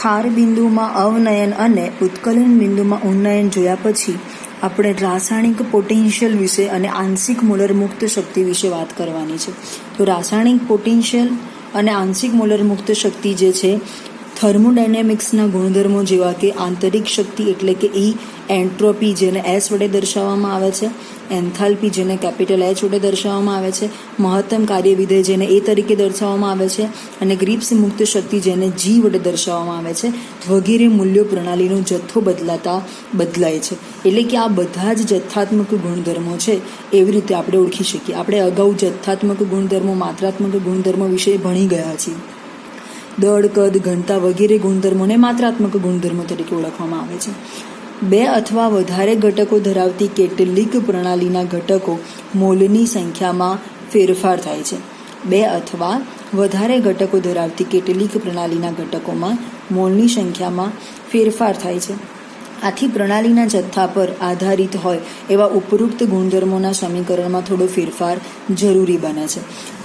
ખાર બિંદુમાં અવનયન અને ઉત્કલન બિંદુમાં ઉન્નયન જોયા પછી આપણે રાસાયણિક પોટેન્શિયલ વિશે અને આંશિક મોલર મુક્ત શક્તિ વિશે વાત કરવાની છે. તો રાસાયણિક પોટેન્શિયલ અને આંશિક મોલર મુક્ત શક્તિ જે છે થર્મોડાયનેમિક્સના ગુણધર્મો જેવા કે આંતરિક શક્તિ એટલે કે ઈ, એન્ટ્રોપી જેને એસ વડે દર્શાવવામાં આવે છે, એન્થાલ્પી જેને કેપિટલ એચ વડે દર્શાવવામાં આવે છે, મહત્તમ કાર્યવિધેય જેને એ તરીકે દર્શાવવામાં આવે છે અને ગ્રીપ્સ મુક્ત શક્તિ જેને જી વડે દર્શાવવામાં આવે છે વગેરે મૂલ્યો પ્રણાલીનો જથ્થો બદલાય છે. એટલે કે આ બધા જ જથ્થાત્મક ગુણધર્મો છે એવી રીતે આપણે ઓળખી શકીએ. આપણે અગાઉ જથ્થાત્મક ગુણધર્મો, માત્રાત્મક ગુણધર્મો વિશે ભણી ગયા છીએ. દળ, કદ, ઘનતા વગેરે ગુણધર્મોને માત્રાત્મક ગુણધર્મો તરીકે ઓળખવામાં આવે છે. બે અથવા વધારે ઘટકો ધરાવતી કેટલીક પ્રણાલીના ઘટકો મોલની સંખ્યામાં ફેરફાર થાય છે. બે અથવા વધારે ઘટકો ધરાવતી કેટલીક પ્રણાલીના ઘટકોમાં મોલની સંખ્યામાં ફેરફાર થાય છે. આથી પ્રણાલીના જથ્થા પર આધારિત હોય એવા ઉપરોક્ત ગુણધર્મોના સમીકરણમાં થોડો ફેરફાર જરૂરી બને છે.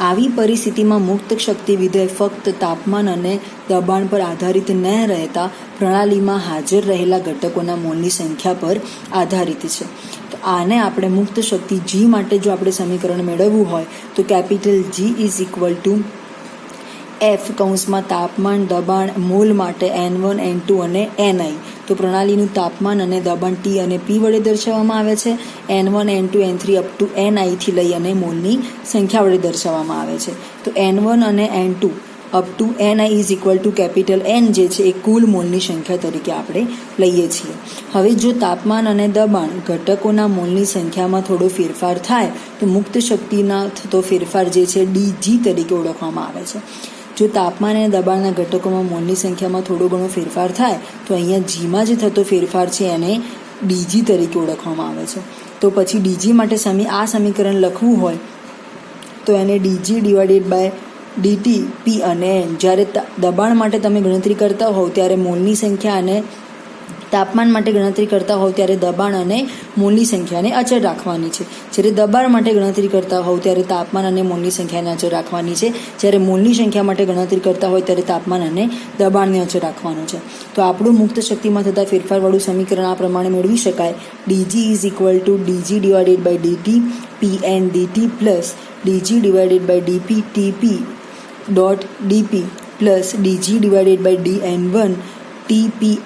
આવી પરિસ્થિતિમાં મુક્ત શક્તિ વિધેય ફક્ત તાપમાન અને દબાણ પર આધારિત ન રહેતા પ્રણાલીમાં હાજર રહેલા ઘટકોના મોલની સંખ્યા પર આધારિત છે. તો આને આપણે મુક્ત શક્તિ જી માટે જો આપણે સમીકરણ મેળવવું હોય તો capital G is equal to F કૌંસમાં તાપમાન, દબાણ, મોલ માટે N1, N2 અને Ni. તો પ્રણાલીનું તાપમાન અને દબાણ T અને P વડે દર્શાવવામાં આવે છે. N1, N2, N3 up to Ni થી લઈ અને મોલની સંખ્યા વડે દર્શાવવામાં આવે છે. તો N1 અને N2 up to Ni is equal to capital N જે છે એ કુલ મોલની સંખ્યા તરીકે આપણે લઈએ છીએ. હવે જો તાપમાન અને દબાણ ઘટકોના મોલની સંખ્યામાં થોડો ફેરફાર થાય તો મુક્ત શક્તિના થતો ફેરફાર જે છે dg તરીકે ઓળખવામાં આવે છે. જો તાપમાન અને દબાણના ઘટકોમાં મોલની સંખ્યામાં થોડો ઘણો ફેરફાર થાય તો અહીંયા જીમાં જે થતો ફેરફાર છે એને ડીજી તરીકે ઓળખવામાં આવે છે. તો પછી ડીજી માટે આ સમીકરણ લખવું હોય તો એને ડીજી ડિવાઇડેડ બાય ડીટી પી અને એન. જ્યારે દબાણ માટે તમે ગણતરી કરતા હોવ ત્યારે મોલની સંખ્યા અને તાપમાન માટે ગણતરી કરતા હોવ ત્યારે દબાણ અને મોલની સંખ્યાને અચળ રાખવાની છે. જ્યારે દબાણ માટે ગણતરી કરતા હોવ ત્યારે તાપમાન અને મોલની સંખ્યાને અચળ રાખવાની છે. જ્યારે મોલની સંખ્યા માટે ગણતરી કરતા હોય ત્યારે તાપમાન અને દબાણને અચળ રાખવાનું છે. તો આપણું મુક્ત શક્તિમાં થતા ફેરફારવાળું સમીકરણ આ પ્રમાણે મેળવી શકાય. DG is equal to DG divided by DT P N DT plus DG divided by DP TP dot DP plus DG divided by D એન1 ટીપી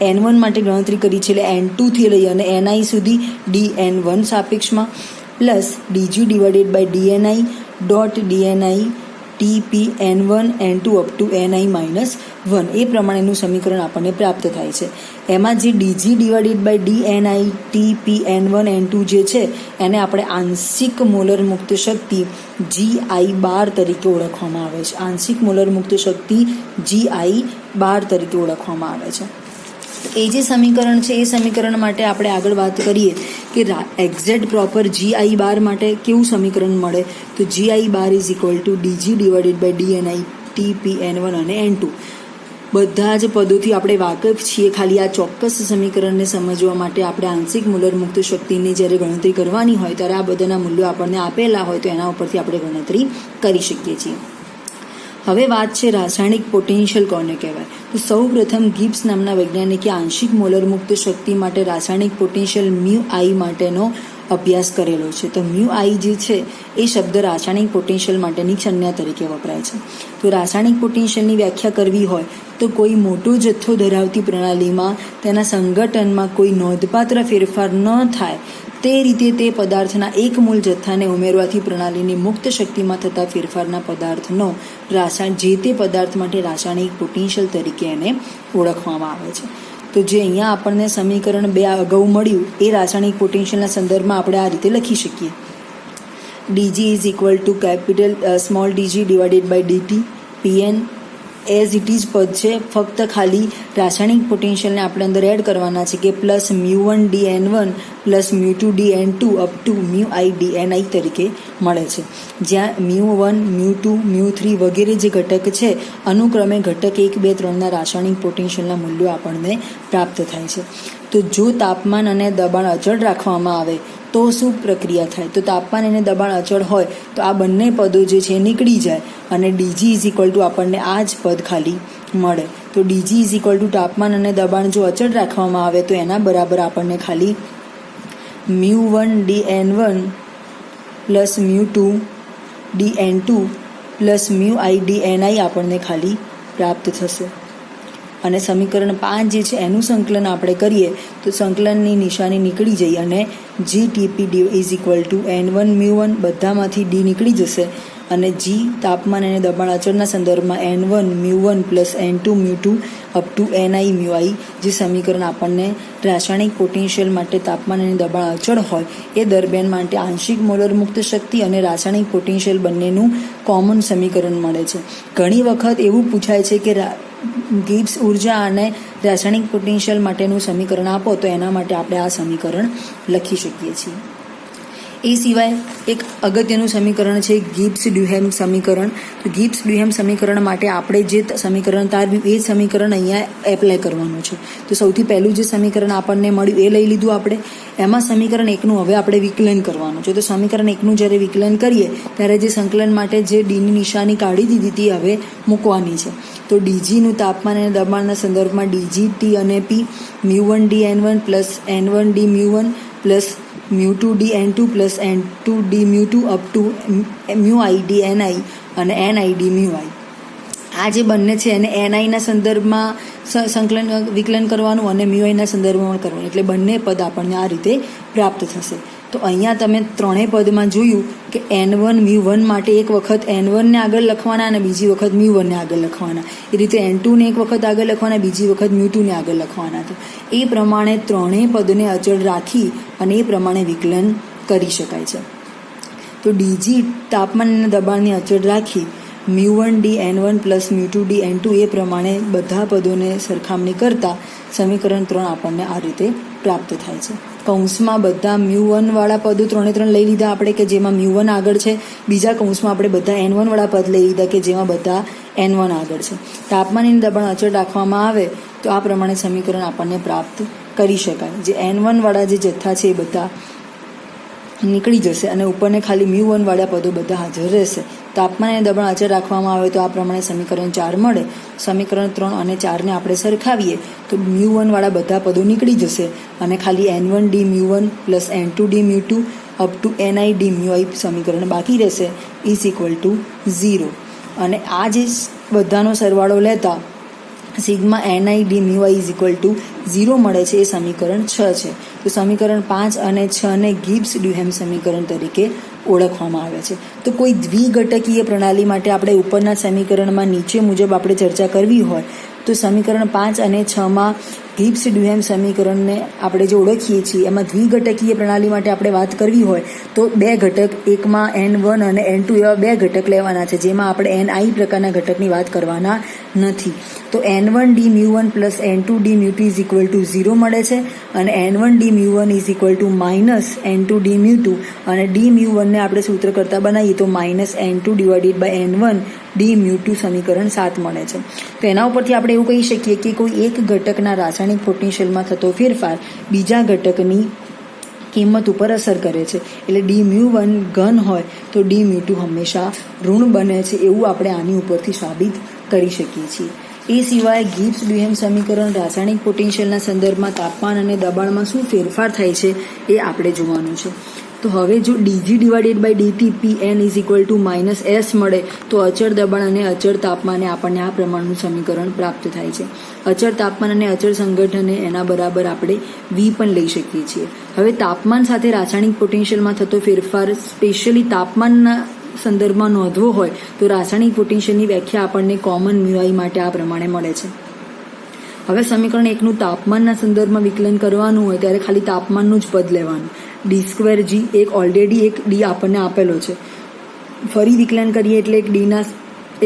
N1 માટે ગણતરી કરી છે એટલે N2 થી લઈ અને Ni સુધી dN1 સાપેક્ષમાં plus DG divided by DNI dot DNI TP N1 N2 up to Ni minus 1 એ પ્રમાણેનું સમીકરણ આપણને પ્રાપ્ત થાય છે. એમાં જે DG divided by DNI TP N1 N2 જે છે એને આપણે આંશિક મોલર મુક્ત શક્તિ GI12 તરીકે ઓળખવામાં આવે છે. આંશિક મોલર મુક્ત શક્તિ GI12 તરીકે ઓળખવામાં આવે છે. એ જે સમીકરણ છે એ સમીકરણ માટે આપણે આગળ વાત કરીએ કે એક્ઝેક્ટ પ્રોપર GI12 માટે કેવું સમીકરણ મળે તો GI12 is equal to DG divided by DNI TP N1 અને N2. બધા જ પદોથી આપણે વાકેફ છીએ. ખાલી આ ચોક્કસ સમીકરણને સમજવા માટે આપણે આંશિક મોલર મુક્ત શક્તિની જ્યારે ગણતરી કરવાની હોય ત્યારે આ બધાના મૂલ્યો આપણને આપેલા હોય તો એના ઉપરથી આપણે ગણતરી કરી શકીએ છીએ. હવે વાત છે રાસાયણિક પોટેન્શિયલ કોને કહેવાય. તો સૌ પ્રથમ ગિબ્સ નામના વૈજ્ઞાનિકે આંશિક મોલર મુક્ત શક્તિ માટે રાસાયણિક પોટેન્શિયલ મ્યુ માટેનો અભ્યાસ કરેલો છે. તો મ્યુ જે છે એ શબ્દ રાસાયણિક પોટેન્શિયલ માટેની સંજ્ઞા તરીકે વપરાય છે. તો રાસાયણિક પોટેન્શિયલની વ્યાખ્યા કરવી હોય તો કોઈ મોટો જથ્થો ધરાવતી પ્રણાલીમાં તેના સંગઠનમાં કોઈ નોંધપાત્ર ફેરફાર ન થાય તે રીતે તે પદાર્થના એક મૂળ જથ્થાને ઉમેરવાથી પ્રણાલીની મુક્ત શક્તિમાં થતા ફેરફારના પદાર્થનો જે તે પદાર્થ માટે રાસાયણિક પોટેન્શિયલ તરીકે એને ઓળખવામાં આવે છે. તો જે અહીંયા આપણને સમીકરણ 2 અગાઉ મળ્યું એ રાસાયણિક પોટેન્શિયલના સંદર્ભમાં આપણે આ રીતે લખી શકીએ. D G is equal to capital small d G divided by d T P n as it is પદ છે. ફક્ત ખાલી રાસાયણિક પોટેન્શિયલને આપણે અંદર એડ કરવાના છે કે પ્લસ મ્યુ1 dN1 પ્લસ મ્યુ2 dN2 અપ ટુ મ્યુઆઈ dNi તરીકે મળે છે. જ્યાં મ્યુ1, મ્યુ2, મ્યુ3 વગેરે જે ઘટક છે અનુક્રમે ઘટક 1, 2, 3ના રાસાયણિક પોટેન્શિયલના મૂલ્યો આપણને પ્રાપ્ત થાય છે. તો જો તાપમાન અને દબાણ અચળ રાખવામાં આવે તો શું પ્રક્રિયા થાય? તો તાપમાન અને દબાણ અચળ હોય તો આ બંને પદો જે છે નીકળી જાય અને ડીજી ઇઝ ઇક્વલ ટુ આપણને આ જ પદ ખાલી મળે. તો ડીજી ઇઝ ઇક્વલ ટુ તાપમાન અને દબાણ જો અચળ રાખવામાં આવે તો એના બરાબર આપણને ખાલી μ1 dN1 plus μ2 dN2 plus μi dNi આપણને ખાલી પ્રાપ્ત થશે. અને સમીકરણ 5 જે છે એનું સંકલન આપણે કરીએ તો સંકલનની નિશાની નીકળી જઈ અને GTP is equal two N1 μ1 બધામાંથી ડી નીકળી જશે અને જી તાપમાન અને દબાણ અચળના સંદર્ભમાં N1 μ1 plus N2 μ2 up to Ni μi જે સમીકરણ આપણને રાસાયણિક પોટેન્શિયલ માટે તાપમાન અને દબાણ અચળ હોય એ દરમિયાન માટે આંશિક મોલર મુક્ત શક્તિ અને રાસાયણિક પોટેન્શિયલ બંનેનું કોમન સમીકરણ મળે છે. ઘણી વખત એવું પૂછાય છે કે ગિબ્સ ઉર્જા અને રાસાયણિક પોટેન્શિયલ માટેનું સમીકરણ આપો તો એના માટે આપણે આ સમીકરણ લખી શકીએ છીએ. એ સિવાય એક અગત્યનું સમીકરણ છે ગિબ્સ ડ્યુહેમ સમીકરણ. તો ગિબ્સ ડ્યુહેમ સમીકરણ માટે આપણે જે સમીકરણ તારવ્યું એ સમીકરણ અહીંયા એપ્લાય કરવાનું છે. તો સૌથી પહેલું જે સમીકરણ આપણને મળ્યું એ લઈ લીધું આપણે. એમાં સમીકરણ એકનું હવે આપણે વિકલન કરવાનું છે. તો સમીકરણ એકનું જ્યારે વિકલન કરીએ ત્યારે જે સંકલન માટે જે ડીની નિશાની કાઢી દીધી હતી હવે મૂકવાની છે. તો ડીજીનું તાપમાન અને દબાણના સંદર્ભમાં ડીજી ટી અને P μ1 dN1 plus N1 d μ1 plus μ2 dN2 plus N2 d μ2 up to μi dNi અને Ni d μi. આ જે બંને છે એને Niના સંદર્ભમાં વિકલન કરવાનું અને μiના સંદર્ભમાં કરવાનું, એટલે બંને પદ આપણને આ રીતે પ્રાપ્ત થશે. તો અહીંયા તમે ત્રણેય પદમાં જોયું કે N1 μ1 માટે એક વખત N1 ને આગળ લખવાના અને બીજી વખત μ1 ને આગળ લખવાના. એ રીતે N2 ને એક વખત આગળ લખવાના, બીજી વખત μ2 ને આગળ લખવાના. તો એ પ્રમાણે ત્રણેય પદને અચળ રાખી અને એ પ્રમાણે વિકલન કરી શકાય છે. તો ડીજી તાપમાન અને દબાણને અચળ રાખી μ1 dN1 પ્લસ μ2 dN2 એ પ્રમાણે બધા પદોને સરખામણી કરતા સમીકરણ 3 આપણને આ રીતે પ્રાપ્ત થાય છે. કૌંસમાં બધા μ1 વાળા પદો 3 લઈ લીધા આપણે કે જેમાં μ1 આગળ છે. બીજા કૌંસમાં આપણે બધા N1 વાળા પદ લઈ લીધા કે જેમાં બધા N1 આગળ છે. તાપમાન અને દબાણ અચળ રાખવામાં આવે તો આ પ્રમાણે સમીકરણ આપણને પ્રાપ્ત કરી શકાય. જે N1 વાળા જે જથ્થા છે એ બધા નીકળી જશે અને ઉપરને ખાલી μ1 વાળા પદો બધા હાજર રહેશે. તાપમાન અને દબાણ અચળ રાખવામાં આવે તો આ પ્રમાણે સમીકરણ 4 મળે. સમીકરણ 3 અને 4ને આપણે સરખાવીએ તો μ1 વાળા બધા પદો નીકળી જશે અને ખાલી N1 d μ1 plus N2 d μ2 up to Ni d μi સમીકરણ બાકી રહેશે ઇઝ ઇક્વલ ટુ 0. અને આ જે બધાનો સરવાળો લેતા sigma Ni d μi is equal to 0 મળે છે. એ સમીકરણ 6 છે. તો સમીકરણ 5 અને 6 ને ગિબ્સ ડ્યુહેમ સમીકરણ તરીકે ઓળખવામાં આવે છે. તો કોઈ દ્વિઘટકીય પ્રણાલી માટે આપણે ઉપરના સમીકરણમાં નીચે મુજબ આપણે ચર્ચા કરવી હોય તો સમીકરણ 5 અને 6માં ગિબ્સ ડ્યુહેમ સમીકરણને આપણે જે ઓળખીએ છીએ એમાં દ્વિઘટકીય પ્રણાલી માટે આપણે વાત કરવી હોય તો બે ઘટક, એકમાં N1 અને N2 એવા બે ઘટક લેવાના છે જેમાં આપણે Ni પ્રકારના ઘટકની વાત કરવાના નથી. તો N1 d μ1 plus N2 d μ2 is equal to 0 મળે છે અને N1 d μ1 is equal to minus N2 d μ2 અને d μ1 ને આપણે સૂત્ર કરતા બનાવીએ તો minus N2 divided by N1 d μ2 સમીકરણ 7 મળે છે. તો એના ઉપરથી આપણે એવું કહી શકીએ કે કોઈ એક ઘટકના રાસાયણિક પોટેન્શિયલમાં થતો ફેરફાર બીજા ઘટકની કિંમત ઉપર અસર કરે છે. એટલે d μ1 ઘન હોય તો d μ2 હંમેશા ઋણ બને છે એવું આપણે આની ઉપરથી સાબિત કરી શકીએ છીએ. એ સિવાય ગિબ્સ ડ્યુહેમ સમીકરણ રાસાયણિક પોટેન્શિયલના સંદર્ભમાં તાપમાન અને દબાણમાં શું ફેરફાર થાય છે એ આપણે જોવાનું છે. તો હવે જો d G divided by d T Pn is equal to minus S મળે તો અચળ દબાણ અને અચળ તાપમાને આપણને આ પ્રમાણનું સમીકરણ પ્રાપ્ત થાય છે. અચળ તાપમાન અને અચળ સંગઠને એના બરાબર આપણે V પણ લઈ શકીએ છીએ. હવે તાપમાન સાથે રાસાયણિક પોટેન્શિયલમાં થતો ફેરફાર સ્પેશિયલી તાપમાનના સંદર્ભમાં નોંધવો હોય તો રાસાયણિક પોટેન્શિયલની વ્યાખ્યા આપણને કોમન μi માટે આ પ્રમાણે મળે છે. હવે સમીકરણ 1નું તાપમાનના સંદર્ભમાં વિકલન કરવાનું હોય ત્યારે ખાલી તાપમાનનું જ પદ લેવાનું. d2g એક ઓલરેડી એક d આપણને આપેલો છે, ફરી વિકલન કરીએ એટલે એક ડીના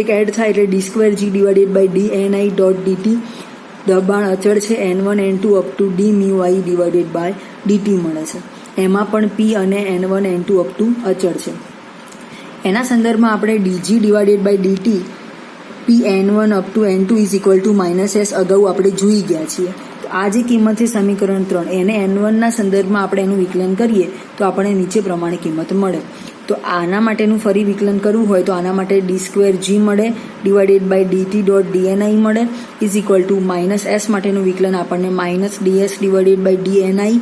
એક એડ થાય એટલે d2g divided by dni dot dt. દબાણ અચળ છે N1 N2 up to d μi divided by dt મળે છે. એમાં પણ P અને N1 N2 અપ ટુ અચળ છે. એના સંદર્ભમાં આપણે dg divided by dt Pn1 up to N2 is equal to minus S અગાઉ આપણે જોઈ ગયા છીએ. આ જે કિંમત છે સમીકરણ 3 એને N1ના સંદર્ભમાં આપણે એનું વિકલન કરીએ તો આપણને નીચે પ્રમાણે કિંમત મળે. તો તો આના માટેનું ફરી વિકલન કરવું હોય તો આના માટે d2g મળે /dt.dni મળે ઇઝ ઇક્વલ ટુ -s માટેનું વિકલન આપણને -ds/dni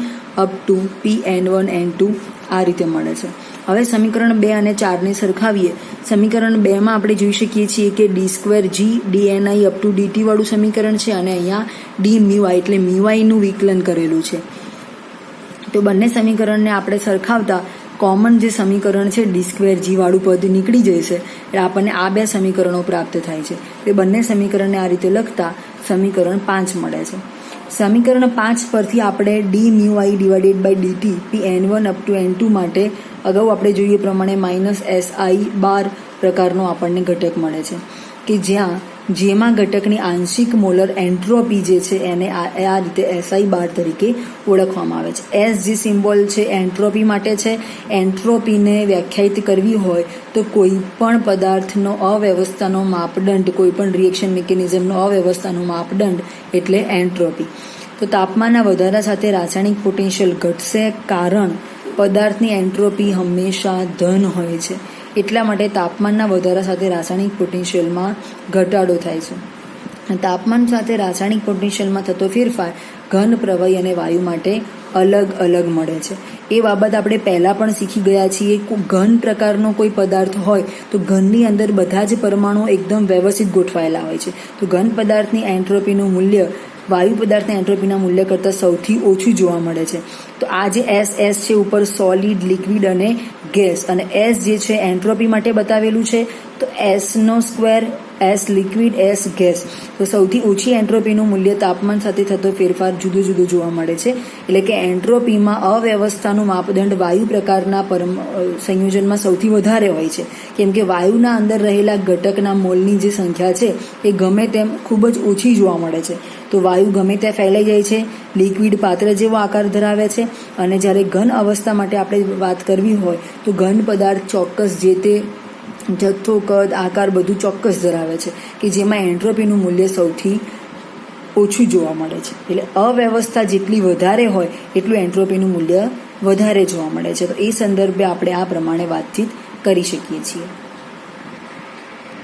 અપ ટુ pn1n2 આ રીતે મળે છે. હવે સમીકરણ 2 અને 4ને સરખાવીએ. સમીકરણ 2માં આપણે જોઈ શકીએ છીએ કે d2g dni up to dt વાળું સમીકરણ છે અને અહીંયા d મ્યુ i એટલે મ્યુ i નું વિકલન કરેલું છે. તો બંને સમીકરણને આપણે સરખાવતા કોમન જે સમીકરણ છે d2g વાળું પદ નીકળી જશે એટલે આપણને આ બે સમીકરણો પ્રાપ્ત થાય છે. એ બંને સમીકરણને આ રીતે લખતા સમીકરણ 5 મળે છે. સમીકરણ 5 પરથી આપણે d mu i /dt pn1 up to n2 માટે અગાઉ આપણે જોઈએ પ્રમાણે -si બાર પ્રકારનો આપણને ઘટક મળે છે કે જેમાં ઘટકની આંશિક મોલર એન્ટ્રોપી જે છે એને આ રીતે SI બાર તરીકે ઓળખવામાં આવે છે. S જે સિમ્બોલ છે એન્ટ્રોપી માટે છે. એન્ટ્રોપીને વ્યાખ્યાયિત કરવી હોય તો કોઈ પણ પદાર્થનો અવ્યવસ્થાનો માપદંડ, કોઈ પણ રિએક્શન મિકેનિઝમનો અવ્યવસ્થાનો માપદંડ એટલે એન્ટ્રોપી. તો તાપમાનના વધારા સાથે રાસાયણિક પોટેન્શિયલ ઘટશે કારણ પદાર્થની એન્ટ્રોપી હંમેશા ધન હોય છે. એટલા માટે તાપમાનના વધારા સાથે રાસાયણિક પોટેન્શિયલમાં ઘટાડો થાય છે. તાપમાન સાથે રાસાયણિક પોટેન્શિયલમાં થતો ફેરફાર ઘન, પ્રવાહી અને વાયુ માટે અલગ અલગ મળે છે. એ બાબત આપણે પહેલાં પણ શીખી ગયા છીએ. ઘન પ્રકારનો કોઈ પદાર્થ હોય તો ઘનની અંદર બધા જ પરમાણુ એકદમ વ્યવસ્થિત ગોઠવાયેલા હોય છે. તો ઘન પદાર્થની એન્ટ્રોપીનું મૂલ્ય વાયુ પદાર્થના એન્ટ્રોપીના મૂલ્ય કરતાં સૌથી ઓછું જોવા મળે છે. તો આ જે SS છે ઉપર સોલિડ, લિક્વિડ અને ગેસ, અને S જે છે એન્ટ્રોપી માટે બતાવેલું છે. તો S² S liquid, S gas. તો સૌથી ઓછી એન્ટ્રોપીનું મૂલ્ય તાપમાન સાથે થતો ફેરફાર જુદું જુદું જોવા મળે છે. એટલે કે એન્ટ્રોપીમાં અવ્યવસ્થાનું માપદંડ વાયુ પ્રકારના સંયોજનમાં સૌથી વધારે હોય છે, કેમ કે વાયુના અંદર રહેલા ઘટકના મોલની જે સંખ્યા છે એ ગમે તેમ ખૂબ જ ઓછી જોવા મળે છે. તો વાયુ ગમે ત્યાં ફેલાઈ જાય છે, લિક્વિડ પાત્ર જેવો આકાર ધરાવે છે, અને જ્યારે ઘન અવસ્થા માટે આપણે વાત કરવી હોય તો ઘન પદાર્થ ચોક્કસ જે તે જથ્થો, કદ, આકાર બધું ચોક્કસ ધરાવે છે કે જેમાં એન્ટ્રોપીનું મૂલ્ય સૌથી ઓછું જોવા મળે છે. એટલે અવ્યવસ્થા જેટલી વધારે હોય એટલું એન્ટ્રોપીનું મૂલ્ય વધારે જોવા મળે છે. તો એ સંદર્ભે આપણે આ પ્રમાણે વાતચીત કરી શકીએ છીએ.